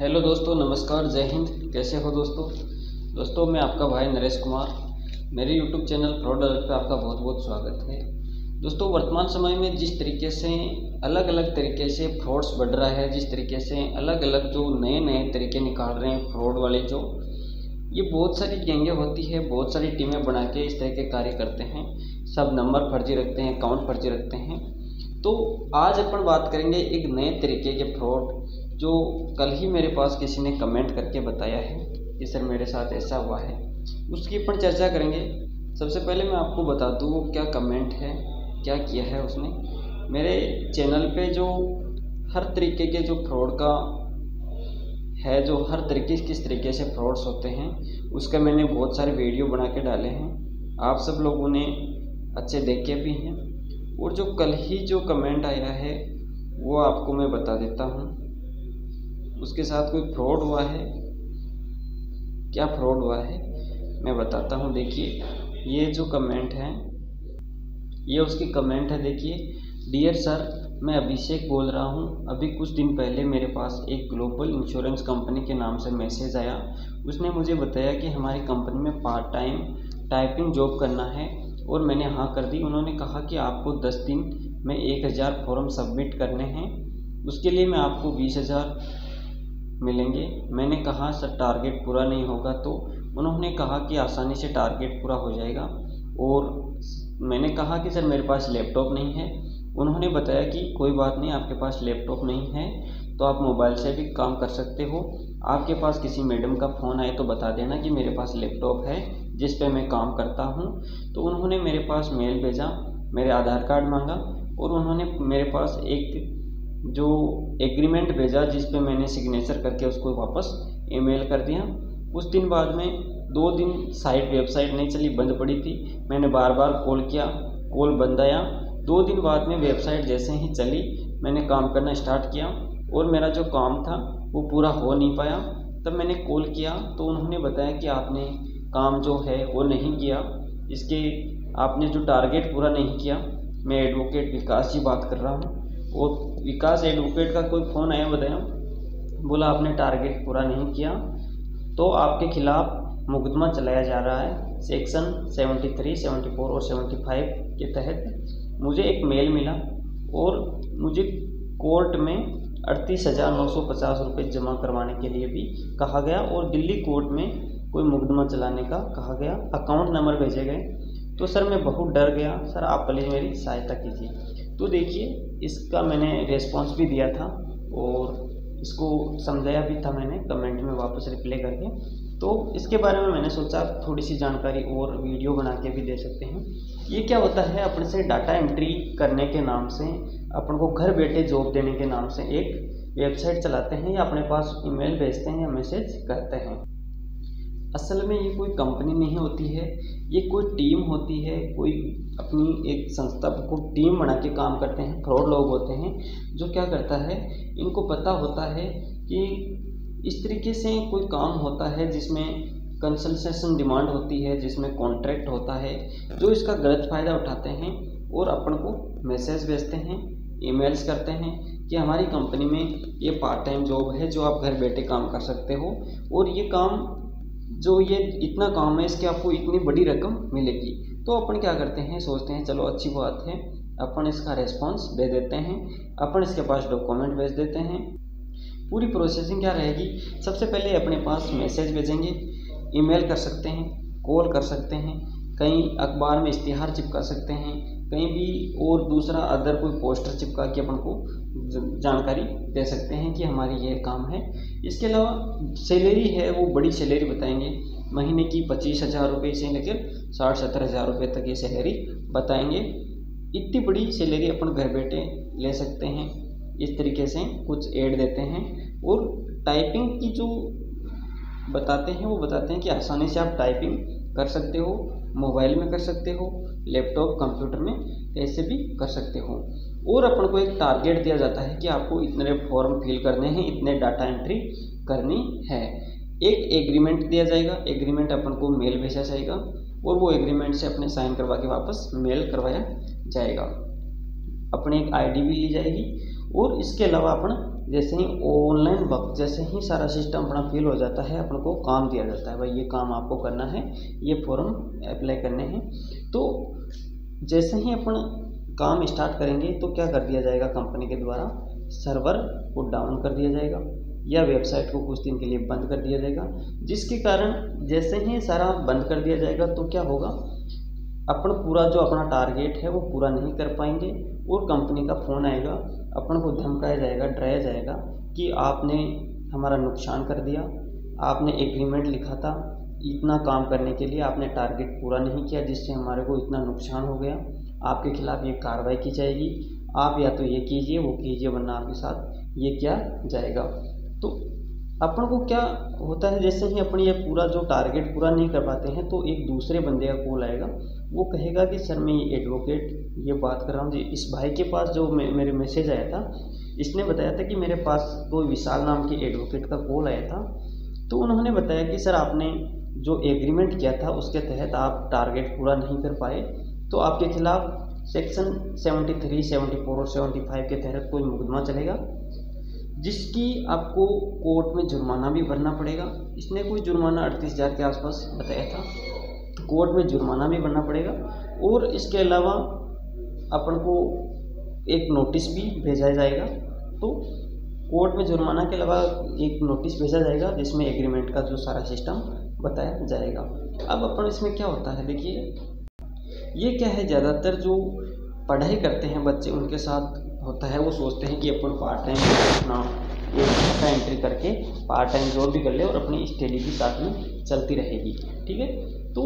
Hello दोस्तों, नमस्कार, जय हिंद। कैसे हो दोस्तों मैं आपका भाई नरेश कुमार। मेरे यूट्यूब चैनल फ्रॉड अलर्ट पे आपका बहुत बहुत स्वागत है। दोस्तों, वर्तमान समय में जिस तरीके से अलग अलग तरीके से फ्रॉड्स बढ़ रहा है, जिस तरीके से अलग अलग जो नए नए तरीके निकाल रहे हैं फ्रॉड वाले, जो ये बहुत सारी गैंगे होती है, बहुत सारी टीमें बना के इस तरह के कार्य करते हैं। सब नंबर फर्जी रखते हैं, अकाउंट फर्जी रखते हैं। तो आज अपन बात करेंगे एक नए तरीके के फ्रॉड, जो कल ही मेरे पास किसी ने कमेंट करके बताया है कि सर मेरे साथ ऐसा हुआ है, उसकी अपन चर्चा करेंगे। सबसे पहले मैं आपको बता दूँ वो क्या कमेंट है, क्या किया है उसने। मेरे चैनल पे जो हर तरीके के जो फ्रॉड का है, जो हर तरीके किस तरीके से फ्रॉड्स होते हैं, उसका मैंने बहुत सारे वीडियो बना के डाले हैं। आप सब लोगों ने अच्छे देखे भी हैं। और जो कल ही जो कमेंट आया है वो आपको मैं बता देता हूँ, उसके साथ कोई फ्रॉड हुआ है, क्या फ्रॉड हुआ है मैं बताता हूँ। देखिए, ये जो कमेंट है ये उसकी कमेंट है। देखिए, डियर सर, मैं अभिषेक बोल रहा हूँ। अभी कुछ दिन पहले मेरे पास एक ग्लोबल इंश्योरेंस कंपनी के नाम से मैसेज आया। उसने मुझे बताया कि हमारी कंपनी में पार्ट टाइम टाइपिंग जॉब करना है और मैंने हाँ कर दी। उन्होंने कहा कि आपको 10 दिन में 1000 फॉर्म सबमिट करने हैं, उसके लिए मैं आपको 20,000 मिलेंगे। मैंने कहा सर टारगेट पूरा नहीं होगा, तो उन्होंने कहा कि आसानी से टारगेट पूरा हो जाएगा। और मैंने कहा कि सर मेरे पास लैपटॉप नहीं है। उन्होंने बताया कि कोई बात नहीं, आपके पास लैपटॉप नहीं है तो आप मोबाइल से भी काम कर सकते हो। आपके पास किसी मैडम का फ़ोन आए तो बता देना कि मेरे पास लैपटॉप है जिस पे मैं काम करता हूँ। तो उन्होंने मेरे पास मेल भेजा, मेरे आधार कार्ड मांगा और उन्होंने मेरे पास एक जो एग्रीमेंट भेजा जिस पे मैंने सिग्नेचर करके उसको वापस ईमेल कर दिया। उस दिन बाद में 2 दिन वेबसाइट नहीं चली, बंद पड़ी थी। मैंने बार बार कॉल किया, कॉल बंद आया। 2 दिन बाद में वेबसाइट जैसे ही चली, मैंने काम करना स्टार्ट किया और मेरा जो काम था वो पूरा हो नहीं पाया। तब मैंने कॉल किया तो उन्होंने बताया कि आपने काम जो है वो नहीं किया, इसके आपने जो टारगेट पूरा नहीं किया। मैं एडवोकेट विकास जी बात कर रहा हूँ। और विकास एडवोकेट का कोई फ़ोन आया, बताया, बोला आपने टारगेट पूरा नहीं किया तो आपके खिलाफ मुकदमा चलाया जा रहा है सेक्शन 73, 74 और 75 के तहत। मुझे एक मेल मिला और मुझे कोर्ट में 38,950 रुपये जमा करवाने के लिए भी कहा गया और दिल्ली कोर्ट में कोई मुकदमा चलाने का कहा गया। अकाउंट नंबर भेजे गए। तो सर मैं बहुत डर गया। सर आप प्लीज़ मेरी सहायता कीजिए। तो देखिए, इसका मैंने रेस्पॉन्स भी दिया था और इसको समझाया भी था मैंने कमेंट में वापस रिप्लाई करके। तो इसके बारे में मैंने सोचा थोड़ी सी जानकारी और वीडियो बना के भी दे सकते हैं। ये क्या होता है, अपने से डाटा एंट्री करने के नाम से, अपन को घर बैठे जॉब देने के नाम से एक वेबसाइट चलाते हैं या अपने पास ईमेल भेजते हैं या मैसेज करते हैं। असल में ये कोई कंपनी नहीं होती है, ये कोई टीम होती है। कोई अपनी एक संस्था को टीम बना के काम करते हैं। फ्रॉड लोग होते हैं जो क्या करता है, इनको पता होता है कि इस तरीके से कोई काम होता है जिसमें कंसल्टेशन डिमांड होती है, जिसमें कॉन्ट्रैक्ट होता है, जो इसका गलत फ़ायदा उठाते हैं और अपन को मैसेज भेजते हैं, ईमेल्स करते हैं कि हमारी कंपनी में ये पार्ट टाइम जॉब है जो आप घर बैठे काम कर सकते हो और ये काम जो ये इतना काम है इसके आपको इतनी बड़ी रकम मिलेगी। तो अपन क्या करते हैं, सोचते हैं चलो अच्छी बात है, अपन इसका रेस्पॉन्स दे देते हैं, अपन इसके पास डॉक्यूमेंट भेज देते हैं। पूरी प्रोसेसिंग क्या रहेगी, सबसे पहले अपने पास मैसेज भेजेंगे, ईमेल कर सकते हैं, कॉल कर सकते हैं, कहीं अखबार में इश्तिहार चिपका सकते हैं, कहीं भी और दूसरा अदर कोई पोस्टर चिपका के अपन को जानकारी दे सकते हैं कि हमारी ये काम है। इसके अलावा सैलरी है वो बड़ी सैलरी बताएंगे, महीने की 25,000 रुपये से लेकर 60-70 हज़ार रुपये तक ये सैलरी बताएंगे। इतनी बड़ी सैलरी अपन घर बैठे ले सकते हैं। इस तरीके से कुछ ऐड देते हैं और टाइपिंग की जो बताते हैं वो बताते हैं कि आसानी से आप टाइपिंग कर सकते हो, मोबाइल में कर सकते हो, लैपटॉप कंप्यूटर में कैसे भी कर सकते हो। और अपन को एक टारगेट दिया जाता है कि आपको इतने फॉर्म फिल करने हैं, इतने डाटा एंट्री करनी है। एक एग्रीमेंट दिया जाएगा, एग्रीमेंट अपन को मेल भेजा जाएगा और वो एग्रीमेंट से अपने साइन करवा के वापस मेल करवाया जाएगा। अपने एक आईडी भी ली जाएगी और इसके अलावा अपन जैसे ही ऑनलाइन वक्त जैसे ही सारा सिस्टम अपना फिल हो जाता है, अपन को काम दिया जाता है, भाई ये काम आपको करना है, ये फॉर्म अप्लाई करने हैं। तो जैसे ही अपन काम स्टार्ट करेंगे तो क्या कर दिया जाएगा, कंपनी के द्वारा सर्वर को डाउन कर दिया जाएगा या वेबसाइट को कुछ दिन के लिए बंद कर दिया जाएगा, जिसके कारण जैसे ही सारा बंद कर दिया जाएगा तो क्या होगा, अपन पूरा जो अपना टारगेट है वो पूरा नहीं कर पाएंगे और कंपनी का फ़ोन आएगा, अपन को धमकाया जाएगा, डराया जाएगा कि आपने हमारा नुकसान कर दिया, आपने एग्रीमेंट लिखा था इतना काम करने के लिए, आपने टारगेट पूरा नहीं किया जिससे हमारे को इतना नुकसान हो गया, आपके खिलाफ़ ये कार्रवाई की जाएगी, आप या तो ये कीजिए वो कीजिए वरना आपके साथ ये किया जाएगा। तो अपन को क्या होता है, जैसे ही अपन ये पूरा जो टारगेट पूरा नहीं कर पाते हैं तो एक दूसरे बंदे का कॉल आएगा, वो कहेगा कि सर मैं ये एडवोकेट ये बात कर रहा हूँ जी, इस भाई के पास जो मेरे मैसेज आया था, इसने बताया था कि मेरे पास कोई विशाल नाम के एडवोकेट का कॉल आया था, तो उन्होंने बताया कि सर आपने जो एग्रीमेंट किया था उसके तहत आप टारगेट पूरा नहीं कर पाए, तो आपके खिलाफ़ सेक्शन 73, 74 और 75 के तहत कोई मुकदमा चलेगा, जिसकी आपको कोर्ट में जुर्माना भी भरना पड़ेगा। इसने कोई जुर्माना 38,000 के आसपास बताया था, कोर्ट में जुर्माना भी भरना पड़ेगा और इसके अलावा अपन को एक नोटिस भी भेजा जाएगा। तो कोर्ट में जुर्माना के अलावा एक नोटिस भेजा जाएगा जिसमें एग्रीमेंट का जो सारा सिस्टम बताया जाएगा। अब अपन इसमें क्या होता है, देखिए ये क्या है, ज़्यादातर जो पढ़ाई करते हैं बच्चे उनके साथ होता है, वो सोचते हैं कि अपन पार्ट टाइम अपना एक डाटा एंट्री करके पार्ट टाइम जॉब भी कर ले और अपनी स्टडी भी साथ में चलती रहेगी, ठीक है। तो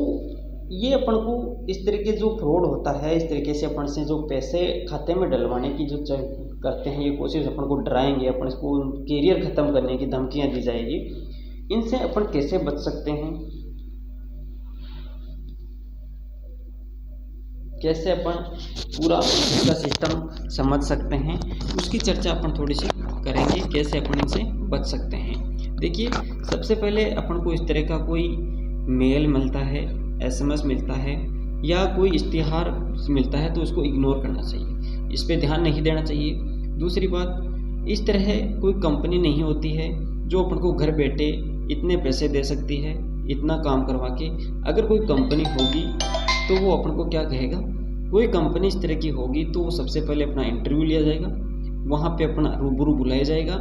ये अपन को इस तरीके जो फ्रॉड होता है, इस तरीके से अपन से जो पैसे खाते में डलवाने की जो करते हैं ये कोशिश, अपन को डराएंगे, अपन इसको कैरियर ख़त्म करने की धमकियाँ दी जाएगी, इनसे अपन कैसे बच सकते हैं, कैसे अपन पूरा इसका सिस्टम समझ सकते हैं, उसकी चर्चा अपन थोड़ी सी करेंगे, कैसे अपन इनसे बच सकते हैं। देखिए सबसे पहले अपन को इस तरह का कोई मेल मिलता है, SMS मिलता है या कोई इश्तिहार मिलता है तो उसको इग्नोर करना चाहिए, इस पर ध्यान नहीं देना चाहिए। दूसरी बात, इस तरह कोई कंपनी नहीं होती है जो अपन को घर बैठे इतने पैसे दे सकती है इतना काम करवा के। अगर कोई कंपनी होगी तो वो अपन को क्या कहेगा, कोई कंपनी इस तरह की होगी तो सबसे पहले अपना इंटरव्यू लिया जाएगा, वहाँ पे अपना रूबरू बुलाया जाएगा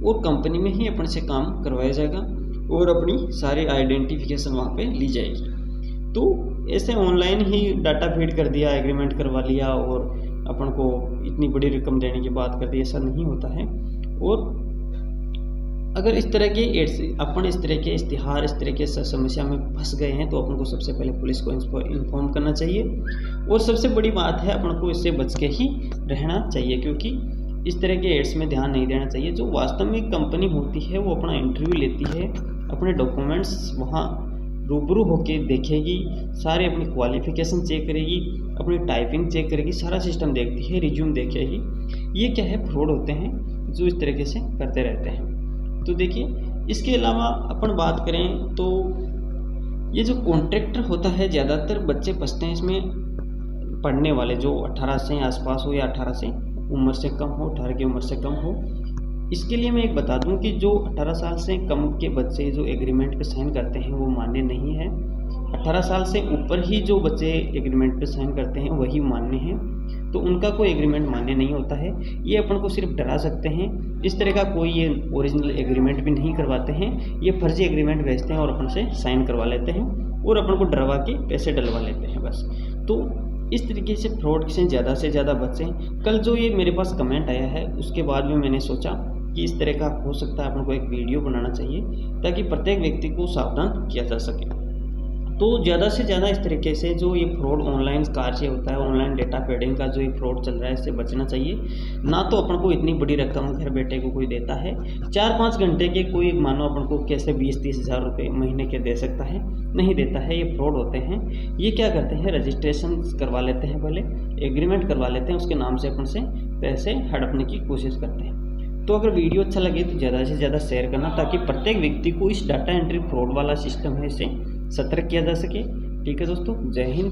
और कंपनी में ही अपन से काम करवाया जाएगा और अपनी सारी आइडेंटिफिकेशन वहाँ पे ली जाएगी। तो ऐसे ऑनलाइन ही डाटा फीड कर दिया, एग्रीमेंट करवा लिया और अपन को इतनी बड़ी रकम देने की बात कर दी, ऐसा नहीं होता है। और अगर इस तरह के अपन इस तरह के इश्तिहार, इस तरह के समस्या में फंस गए हैं तो अपन को सबसे पहले पुलिस को इन्फॉर्म करना चाहिए और सबसे बड़ी बात है अपन को इससे बच के ही रहना चाहिए, क्योंकि इस तरह के एड्स में ध्यान नहीं देना चाहिए। जो वास्तव में कंपनी होती है वो अपना इंटरव्यू लेती है, अपने डॉक्यूमेंट्स वहाँ रूबरू होके देखेगी, सारे अपनी क्वालिफिकेशन चेक करेगी, अपनी टाइपिंग चेक करेगी, सारा सिस्टम देखती है, रिज्यूम देखेगी। ये क्या है, फ्रॉड होते हैं जो इस तरीके से करते रहते हैं। तो देखिए इसके अलावा अपन बात करें तो ये जो कॉन्ट्रैक्टर होता है, ज़्यादातर बच्चे फंसते हैं इसमें, पढ़ने वाले जो 18 से आसपास हो या 18 से उम्र से कम हो, 18 की उम्र से कम हो। इसके लिए मैं एक बता दूं कि जो 18 साल से कम के बच्चे जो एग्रीमेंट पे साइन करते हैं वो मान्य नहीं है। 18 साल से ऊपर ही जो बच्चे एग्रीमेंट पे साइन करते हैं वही मान्य हैं, तो उनका कोई एग्रीमेंट मान्य नहीं होता है। ये अपन को सिर्फ डरा सकते हैं, इस तरह का कोई ये ओरिजिनल एग्रीमेंट भी नहीं करवाते हैं, ये फर्जी एग्रीमेंट भेजते हैं और अपन से साइन करवा लेते हैं और अपन को डरवा के पैसे डलवा लेते हैं बस। तो इस तरीके से फ्रॉड से ज़्यादा बचें। कल जो ये मेरे पास कमेंट आया है उसके बाद में मैंने सोचा कि इस तरह का हो सकता है अपन को एक वीडियो बनाना चाहिए ताकि प्रत्येक व्यक्ति को सावधान किया जा सके। तो ज़्यादा से ज़्यादा इस तरीके से जो ये फ्रॉड ऑनलाइन कार्य होता है, ऑनलाइन डेटा पेडिंग का जो ये फ्रॉड चल रहा है, इससे बचना चाहिए। ना तो अपन को इतनी बड़ी रकम घर बैठे को कोई देता है, 4-5 घंटे के कोई मानो अपन को कैसे 20-30 हज़ार रुपये महीने के दे सकता है, नहीं देता है। ये फ्रॉड होते हैं। ये क्या करते हैं, रजिस्ट्रेशन करवा लेते हैं, पहले एग्रीमेंट करवा लेते हैं, उसके नाम से अपन से पैसे हड़पने की कोशिश करते हैं। तो अगर वीडियो अच्छा लगे तो ज़्यादा से ज़्यादा शेयर करना ताकि प्रत्येक व्यक्ति को इस डाटा एंट्री फ्रॉड वाला सिस्टम है इससे सतर्क किया जा सके। ठीक है दोस्तों, जय हिंद।